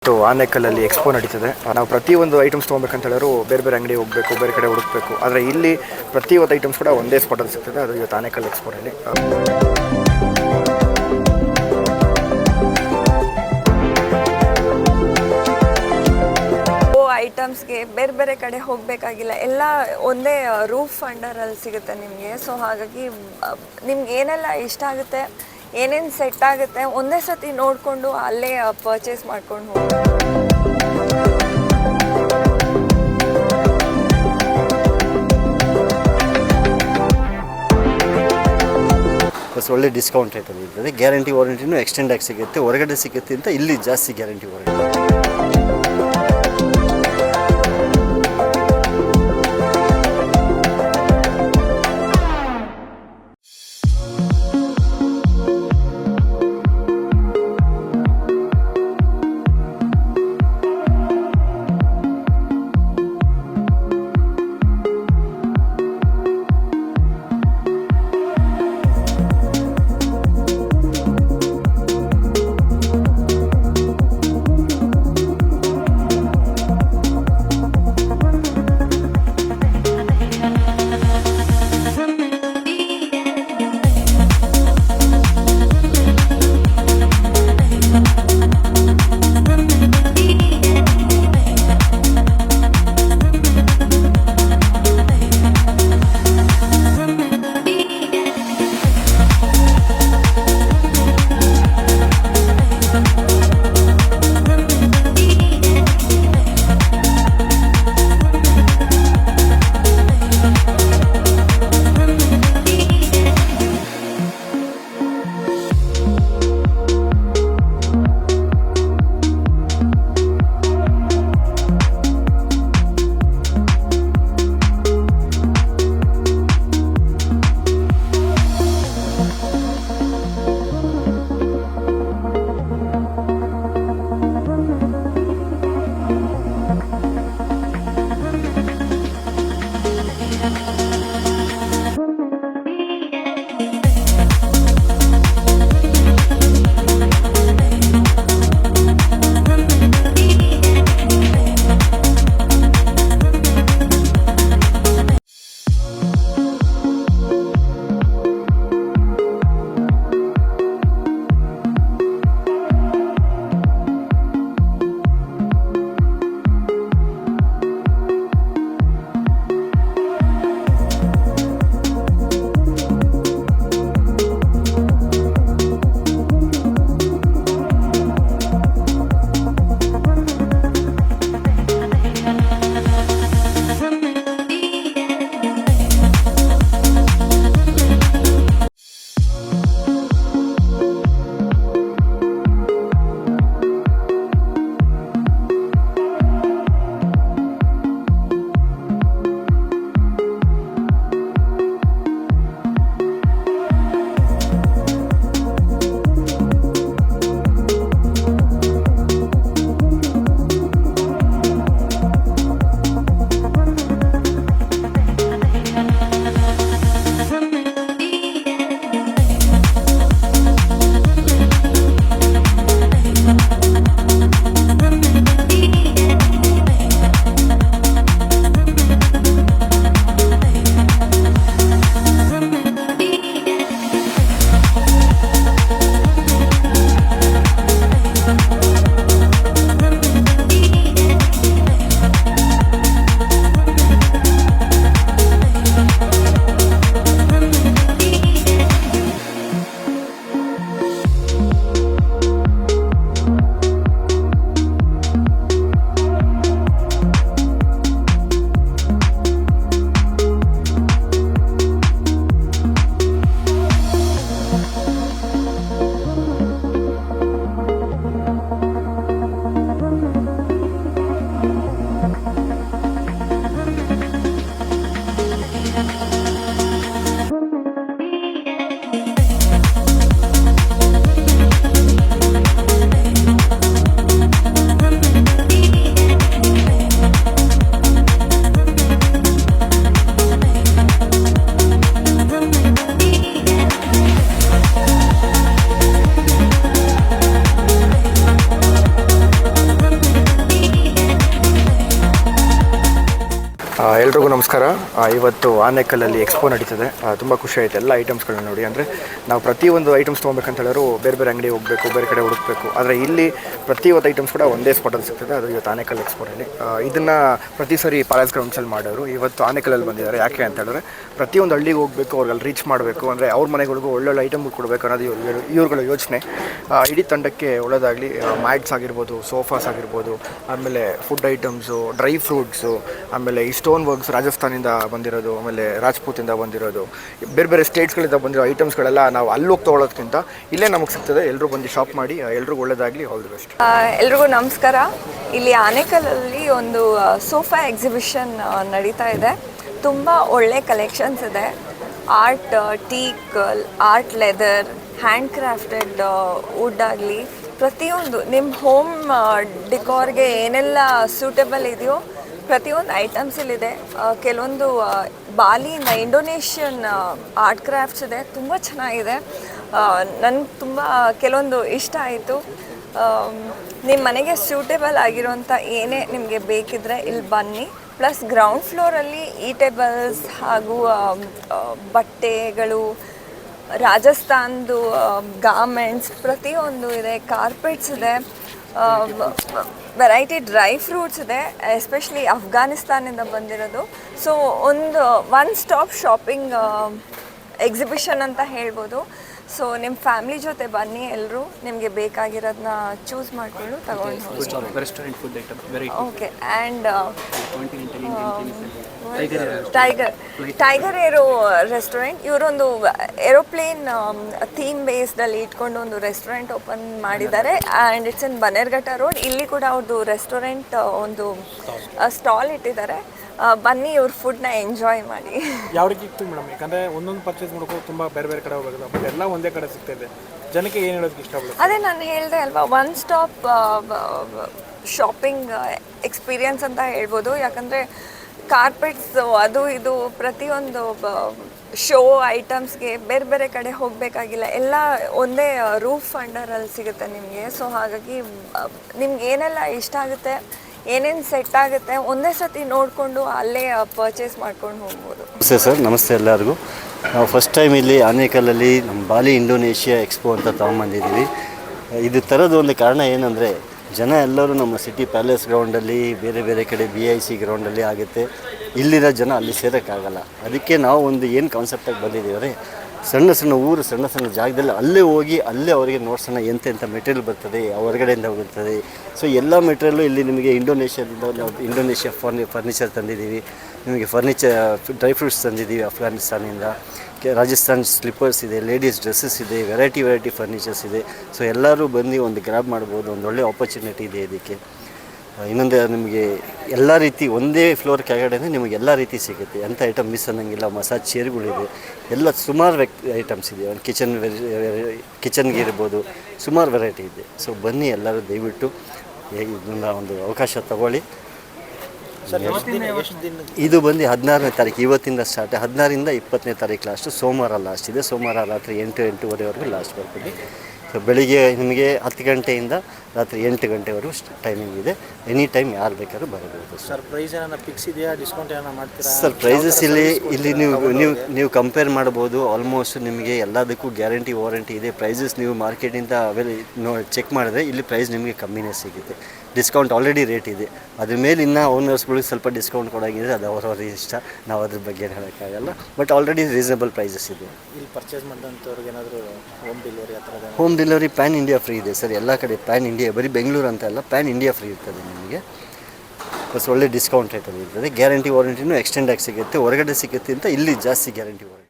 ಆನೇಕಲ್ಲಲ್ಲಿ expo ನಡೀತದೆ. ನಾವು ಪ್ರತಿಯೊಂದು ಐಟಮ್ಸ್ ತೊಗೊಬೇಕಂತ ಹೇಳಿದ್ರು ಬೇರೆ ಬೇರೆ ಅಂಗಡಿ ಹೋಗಬೇಕು, ಬೇರೆ ಕಡೆ ಹುಡುಕಬೇಕು. ಆದರೆ ಇಲ್ಲಿ ಪ್ರತಿಯೊಂದು ಐಟಮ್ಸ್ ಕೂಡ ಒಂದೇ ಸ್ಪಾಟಲ್ಲಿ ಸಿಗ್ತದೆ. ಅದು ಇವತ್ತು ಆನೇಕಲ್ ಎಕ್ಸ್ಪೋನಲ್ಲಿ. ಐಟಮ್ಸ್ಗೆ ಬೇರೆ ಬೇರೆ ಕಡೆ ಹೋಗಬೇಕಾಗಿಲ್ಲ, ಎಲ್ಲ ಒಂದೇ ರೂಫ್ ಅಂಡರಲ್ಲಿ ಸಿಗುತ್ತೆ ನಿಮಗೆ. ಸೊ ಹಾಗಾಗಿ ನಿಮ್ಗೆ ಏನೆಲ್ಲ ಇಷ್ಟ ಆಗುತ್ತೆ, ಏನೇನು ಸೆಟ್ ಆಗುತ್ತೆ ಒಂದೇ ಸತಿ ನೋಡಿಕೊಂಡು ಅಲ್ಲೇ ಪರ್ಚೇಸ್ ಮಾಡ್ಕೊಂಡು ಹೋಗಿ. ಒಳ್ಳೆ ಡಿಸ್ಕೌಂಟ್ ರೇಟಲ್ಲಿ ಇರ್ತದೆ. ಗ್ಯಾರಂಟಿ ವಾರಂಟಿನೂ ಎಕ್ಸ್ಟೆಂಡ್ ಆಗಿ ಸಿಗುತ್ತೆ. ಹೊರಗಡೆ ಸಿಗುತ್ತೆ ಅಂತ ಇಲ್ಲಿ ಜಾಸ್ತಿ ಗ್ಯಾರಂಟಿ ವಾರಂಟಿ. ಎಲ್ರಿಗೂ ನಮಸ್ಕಾರ. ಇವತ್ತು ಆನೇಕಲ್ಲಲ್ಲಿ ಎಕ್ಸ್ಪೋ ನಡೀತದೆ. ತುಂಬ ಖುಷಿ ಆಯಿತು ಎಲ್ಲ ಐಟಮ್ಸ್ಗಳನ್ನ ನೋಡಿ. ಅಂದರೆ ನಾವು ಪ್ರತಿಯೊಂದು ಐಟಮ್ಸ್ ತೊಗೊಬೇಕಂತ ಹೇಳಿದ್ರು ಬೇರೆ ಬೇರೆ ಅಂಗಡಿ ಹೋಗಬೇಕು, ಬೇರೆ ಕಡೆ ಹುಡುಕಬೇಕು. ಆದರೆ ಇಲ್ಲಿ ಪ್ರತಿಯೊಂದು ಐಟಮ್ಸ್ ಕೂಡ ಒಂದೇ ಸ್ಪಾಟಲ್ಲಿ ಸಿಗ್ತದೆ. ಅದು ಇವತ್ತು ಆನೇಕಲ್ ಎಕ್ಸ್ಪೋನಲ್ಲಿ. ಇದನ್ನು ಪ್ರತಿ ಸರಿ ಪ್ಯಾಲೇಸ್ ಗ್ರೌಂಡ್ಸಲ್ಲಿ ಮಾಡೋರು. ಇವತ್ತು ಆನೇಕಲ್ಲಲ್ಲಿ ಬಂದಿದ್ದಾರೆ. ಯಾಕೆ ಅಂತ ಹೇಳಿದ್ರೆ ಪ್ರತಿಯೊಂದು ಹಳ್ಳಿಗೆ ಹೋಗಬೇಕು, ಅವ್ರಿಗೆ ರೀಚ್ ಮಾಡಬೇಕು, ಅಂದರೆ ಅವ್ರ ಮನೆಗಳಿಗೂ ಒಳ್ಳೊಳ್ಳೆ ಐಟಮ್ಗಳು ಕೊಡಬೇಕು ಅನ್ನೋದು ಇವ್ರುಗಳ ಯೋಚನೆ. ಇಡೀ ತಂಡಕ್ಕೆ ಒಳ್ಳೆಯದಾಗಲಿ. ಮ್ಯಾಟ್ಸ್ ಆಗಿರ್ಬೋದು, ಸೋಫಾಸ್ ಆಗಿರ್ಬೋದು, ಆಮೇಲೆ ಫುಡ್ ಐಟಮ್ಸು, ಡ್ರೈ ಫ್ರೂಟ್ಸು, ಆಮೇಲೆ ಈ ಸ್ಟೋನ್ ವರ್ಕ್ಸ್ ರಾಜಸ್ಥಾನಿಂದ ಬಂದಿರೋದು, ಆಮೇಲೆ ರಾಜ್ಪೂತಿಂದ ಬಂದಿರೋದು, ಬೇರೆ ಬೇರೆ ಸ್ಟೇಟ್ಸ್ಗಳಿಂದ ಬಂದಿರೋ ಐಟಮ್ಸ್ಗಳೆಲ್ಲ ನಾವು ಅಲ್ಲೋಗಿ ತೊಗೊಳೋದಕ್ಕಿಂತ ಇಲ್ಲೇ ನಮಗೆ ಸಿಗ್ತದೆ. ಎಲ್ಲರೂ ಬಂದು ಶಾಪ್ ಮಾಡಿ. ಎಲ್ರಿಗೂ ಒಳ್ಳೆಯದಾಗಲಿ. All the best. ಎಲ್ರಿಗೂ ನಮಸ್ಕಾರ. ಇಲ್ಲಿ ಆನೇಕಲ್ಲಲ್ಲಿ ಒಂದು ಸೋಫಾ ಎಕ್ಸಿಬಿಷನ್ ನಡೀತಾ ಇದೆ. ತುಂಬ ಒಳ್ಳೆ ಕಲೆಕ್ಷನ್ಸ್ ಇದೆ. Art teak, art leather, handcrafted wood ಆಗಲಿ, ಪ್ರತಿಯೊಂದು ನಿಮ್ಮ ಹೋಮ್ ಡಿಕಾರ್ಗೆ ಏನೆಲ್ಲ ಸೂಟೇಬಲ್ ಇದೆಯೋ ಪ್ರತಿಯೊಂದು ಐಟಮ್ಸ್ ಇಲ್ಲಿದೆ. ಕೆಲವೊಂದು ಬಾಲಿಯಿಂದ ಇಂಡೋನೇಷ್ಯನ್ ಆರ್ಟ್ ಕ್ರಾಫ್ಟ್ಸ್ ಇದೆ. ತುಂಬ ಚೆನ್ನಾಗಿದೆ. ನನಗೆ ತುಂಬ ಕೆಲವೊಂದು ಇಷ್ಟ ಆಯಿತು. ನಿಮ್ಮ ಮನೆಗೆ ಸೂಟೇಬಲ್ ಆಗಿರೋಂಥ ಏನೇ ನಿಮಗೆ ಬೇಕಿದ್ದರೆ ಇಲ್ಲಿ ಬನ್ನಿ. ಪ್ಲಸ್ ಗ್ರೌಂಡ್ ಫ್ಲೋರಲ್ಲಿ ಈಟೇಬಲ್ಸ್ ಹಾಗೂ ಬಟ್ಟೆಗಳು, ರಾಜಸ್ಥಾನ್ದು ಗಾರ್ಮೆಂಟ್ಸ್ ಪ್ರತಿಯೊಂದು ಇದೆ. ಕಾರ್ಪೆಟ್ಸ್ ಇದೆ. ವೆರೈಟಿ ಡ್ರೈ ಫ್ರೂಟ್ಸ್ ಇದೆ, ಎಸ್ಪೆಷಲಿ ಅಫ್ಘಾನಿಸ್ತಾನಿಂದ ಬಂದಿರೋದು. So one stop shopping exhibition ಅಂತ ಹೇಳ್ಬೋದು. ಸೊ ನಿಮ್ಮ ಫ್ಯಾಮ್ಲಿ ಜೊತೆ ಬನ್ನಿ. ಎಲ್ಲರೂ ನಿಮಗೆ ಬೇಕಾಗಿರೋದನ್ನ ಚೂಸ್ ಮಾಡಿಕೊಂಡು ತಗೊಂಡು ಹೋಗಿ. Okay. And Tiger Aero restaurant, ಇವರೊಂದು ಏರೋಪ್ಲೇನ್ ಥೀಮ್ ಬೇಸ್ಡಲ್ಲಿ ಇಟ್ಕೊಂಡು ಒಂದು ರೆಸ್ಟೋರೆಂಟ್ ಓಪನ್ ಮಾಡಿದ್ದಾರೆ. And it's in Bannerghatta road. ಇಲ್ಲಿ ಕೂಡ ಅವ್ರದ್ದು ರೆಸ್ಟೋರೆಂಟ್ ಒಂದು ಸ್ಟಾಲ್ ಇಟ್ಟಿದ್ದಾರೆ. ಬನ್ನಿ, ಇವ್ರ ಫುಡ್ನ ಎಂಜಾಯ್ ಮಾಡಿ. ಯಾವ ರೀತಿ ಇತ್ತು ಮೇಡಮ್? ಯಾಕಂದರೆ ಒಂದೊಂದು ಪರ್ಚೇಸ್ ಮಾಡ್ಕೊಂಡು ತುಂಬ ಬೇರೆ ಬೇರೆ ಕಡೆ ಹೋಗೋದು, ಬಟ್ ಎಲ್ಲ ಒಂದೇ ಕಡೆ ಸಿಗ್ತಾಯಿದೆ. ಜನಕ್ಕೆ ಏನು ಹೇಳೋದಕ್ಕೆ ಇಷ್ಟಪಡ್ತಾರೆ? ಅದೇ ನಾನು ಹೇಳಿದೆ ಅಲ್ವಾ, ಒನ್ ಸ್ಟಾಪ್ ಶಾಪಿಂಗ್ ಎಕ್ಸ್ಪೀರಿಯನ್ಸ್ ಅಂತ ಹೇಳ್ಬೋದು. ಯಾಕಂದರೆ ಕಾರ್ಪೆಟ್ಸು ಅದು ಇದು ಪ್ರತಿಯೊಂದು ಶೋ ಐಟಮ್ಸ್ಗೆ ಬೇರೆ ಬೇರೆ ಕಡೆ ಹೋಗಬೇಕಾಗಿಲ್ಲ. ಎಲ್ಲ ಒಂದೇ ರೂಫ್ ಅಂಡರಲ್ಲಿ ಸಿಗುತ್ತೆ ನಿಮಗೆ. ಸೊ ಹಾಗಾಗಿ ನಿಮ್ಗೆ ಏನೆಲ್ಲ ಇಷ್ಟ ಆಗುತ್ತೆ, ಏನೇನು ಸೆಟ್ ಆಗುತ್ತೆ, ಒಂದೇ ಸತಿ ನೋಡಿಕೊಂಡು ಅಲ್ಲೇ ಪರ್ಚೇಸ್ ಮಾಡ್ಕೊಂಡು ಹೋಗ್ಬೋದು. ನಮಸ್ತೆ ಸರ್. ನಮಸ್ತೆ ಎಲ್ಲರಿಗೂ. ನಾವು ಫಸ್ಟ್ ಟೈಮ್ ಇಲ್ಲಿ ಆನೇಕಲ್ಲಲ್ಲಿ ನಮ್ಮ ಬಾಲಿ ಇಂಡೋನೇಷ್ಯಾ ಎಕ್ಸ್ಪೋ ಅಂತ ತೊಗೊಂಬಂದಿದ್ದೀವಿ. ಇದು ತರೋದು ಒಂದು ಕಾರಣ ಏನಂದರೆ, ಜನ ಎಲ್ಲರೂ ನಮ್ಮ ಸಿಟಿ ಪ್ಯಾಲೇಸ್ ಗ್ರೌಂಡಲ್ಲಿ, ಬೇರೆ ಬೇರೆ ಕಡೆ BIC ಗ್ರೌಂಡಲ್ಲಿ ಆಗುತ್ತೆ. ಇಲ್ಲಿರೋ ಜನ ಅಲ್ಲಿ ಸೇರೋಕ್ಕಾಗಲ್ಲ. ಅದಕ್ಕೆ ನಾವು ಒಂದು ಏನು ಕಾನ್ಸೆಪ್ಟಾಗಿ ಬಂದಿದ್ದೀವಿ, ಸಣ್ಣ ಸಣ್ಣ ಊರು, ಸಣ್ಣ ಸಣ್ಣ ಜಾಗದಲ್ಲಿ ಅಲ್ಲೇ ಹೋಗಿ ಅಲ್ಲೇ ಅವರಿಗೆ ನೋಡ್ಸೋಣ ಎಂತೆಂಥ ಮೆಟೀರಿಯಲ್ ಬರ್ತದೆ, ಹೊರಗಡೆಯಿಂದ ಹೋಗುತ್ತದೆ. ಸೊ ಎಲ್ಲ ಮೆಟೀರಿಯಲ್ಲು ಇಲ್ಲಿ ನಿಮಗೆ ಇಂಡೋನೇಷ್ಯಾದಿಂದ ನಾವು ಇಂಡೋನೇಷ್ಯಾ ಫರ್ನಿಚರ್ ತಂದಿದ್ದೀವಿ. ನಿಮಗೆ ಡ್ರೈ ಫ್ರೂಟ್ಸ್ ತಂದಿದ್ದೀವಿ ಅಫ್ಘಾನಿಸ್ತಾನಿಂದ. ರಾಜಸ್ಥಾನ್ ಸ್ಲಿಪ್ಪರ್ಸ್ ಇದೆ, ಲೇಡೀಸ್ ಡ್ರೆಸ್ಸಸ್ ಇದೆ, ವೆರೈಟಿ ಫರ್ನಿಚರ್ಸ್ ಇದೆ. ಸೊ ಎಲ್ಲರೂ ಬಂದು ಒಂದು ಗ್ರಾಬ್ ಮಾಡ್ಬೋದು. ಒಂದು ಒಳ್ಳೆ ಆಪರ್ಚುನಿಟಿ ಇದೆ ಇದಕ್ಕೆ. ಇನ್ನೊಂದು, ನಿಮಗೆ ಎಲ್ಲ ರೀತಿ ಒಂದೇ ಫ್ಲೋರ್ ಕೆಳಗಡೆ ನಿಮಗೆ ಎಲ್ಲ ರೀತಿ ಸಿಗುತ್ತೆ. ಎಂಥ ಐಟಮ್ ಮಿಸ್ ಅನ್ನೋಂಗಿಲ್ಲ. ಮಸಾಜ್ ಚೇರ್ಗಳಿದೆ, ಎಲ್ಲ ಸುಮಾರು ಐಟಮ್ಸ್ ಇದೆ. ಕಿಚನ್ಗೆ ಇರ್ಬೋದು, ಸುಮಾರು ವೆರೈಟಿ ಇದೆ. ಸೊ ಬನ್ನಿ ಎಲ್ಲರೂ ದಯವಿಟ್ಟು ಇದನ್ನ ಒಂದು ಅವಕಾಶ ತಗೊಳ್ಳಿ. ಇದು ಬಂದು 16ನೇ ತಾರೀಕು, ಇವತ್ತಿಂದ ಸ್ಟಾರ್ಟ್. 16ರಿಂದ 20ನೇ ತಾರೀಕು ಲಾಸ್ಟು. ಸೋಮವಾರ ಲಾಸ್ಟ್ ಇದೆ. ಸೋಮವಾರ ರಾತ್ರಿ 8-8:30ವರೆಗೂ ಲಾಸ್ಟ್ ಬರ್ತದೆ. ಸೊ ಬೆಳಿಗ್ಗೆ ನಿಮಗೆ 10 ಗಂಟೆಯಿಂದ ರಾತ್ರಿ 8 ಗಂಟೆವರೆಗೂ ಟೈಮಿಂಗ್ ಇದೆ. ಎನಿ ಟೈಮ್ ಯಾರು ಬೇಕಾದ್ರೂ ಬರಬಹುದು. ಸರ್, ಪ್ರೈಸ್ ಏನಾರ ಫಿಕ್ಸ್ ಇದೆಯಾ? ಡಿಸ್ಕೌಂಟ್ ಏನಾರ ಮಾಡ್ತೀರಾ? ಸರ್, ಪ್ರೈಸಸ್ ಇಲ್ಲಿ ನೀವು ಕಂಪೇರ್ ಮಾಡ್ಬೋದು. ಆಲ್ಮೋಸ್ಟ್ ನಿಮಗೆ ಎಲ್ಲದಕ್ಕೂ ಗ್ಯಾರಂಟಿ ವಾರಂಟಿ ಇದೆ. ಪ್ರೈಸಸ್ ನೀವು ಮಾರ್ಕೆಟಿಂದ ಚೆಕ್ ಮಾಡಿದ್ರೆ ಇಲ್ಲಿ ಪ್ರೈಸ್ ನಿಮಗೆ ಕಮ್ಮಿನೇ ಸಿಗುತ್ತೆ. ಡಿಸ್ಕೌಂಟ್ ಆಲ್ರೆಡಿ ರೇಟ್ ಇದೆ. ಅದ್ರ ಮೇಲೆ ಇನ್ನೂ ಓನರ್ಸ್ಗಳಿಗೆ ಸ್ವಲ್ಪ ಡಿಸ್ಕೌಂಟ್ ಕೊಡೋಂಗಿದ್ರೆ ಅದು ಅವರವ್ರ ಇಷ್ಟ. ನಾವು ಅದ್ರ ಬಗ್ಗೆ ಏನು ಹೇಳೋಕ್ಕಾಗಲ್ಲ. ಬಟ್ ಆಲ್ರೆಡಿ ರೀಸನಬಲ್ ಪ್ರೈಸಸ್ ಇದೆ. ಇಲ್ಲಿ ಪರ್ಚೇಸ್ ಮಾಡಿದಂಥವ್ರಿಗೆ ಏನಾದರೂ ಹೋಮ್ ಡೆಲಿವರಿ ಆ ಥರದ? Home delivery PAN India free ಇದೆ ಸರ್. ಎಲ್ಲ ಕಡೆ ಪ್ಯಾನ್ ಇಂಡಿಯಾ, ಬರೀ ಬೆಂಗಳೂರು ಅಂತ ಅಲ್ಲ, ಪ್ಯಾನ್ ಇಂಡಿಯಾ ಫ್ರೀ ಇರ್ತದೆ ನಿಮಗೆ. ಬಸ್ ಒಳ್ಳೆ ಡಿಸ್ಕೌಂಟ್ ರೇಟಲ್ಲಿ ಇರ್ತದೆ. ಗ್ಯಾರಂಟಿ ವಾರಂಟಿನೂ ಎಕ್ಸ್ಟೆಂಡ್ ಆಗಿ ಸಿಗುತ್ತೆ. ಹೊರಗಡೆ ಸಿಗುತ್ತೆ ಅಂತ ಇಲ್ಲಿ ಜಾಸ್ತಿ ಗ್ಯಾರಂಟಿ ವಾರಂಟಿ.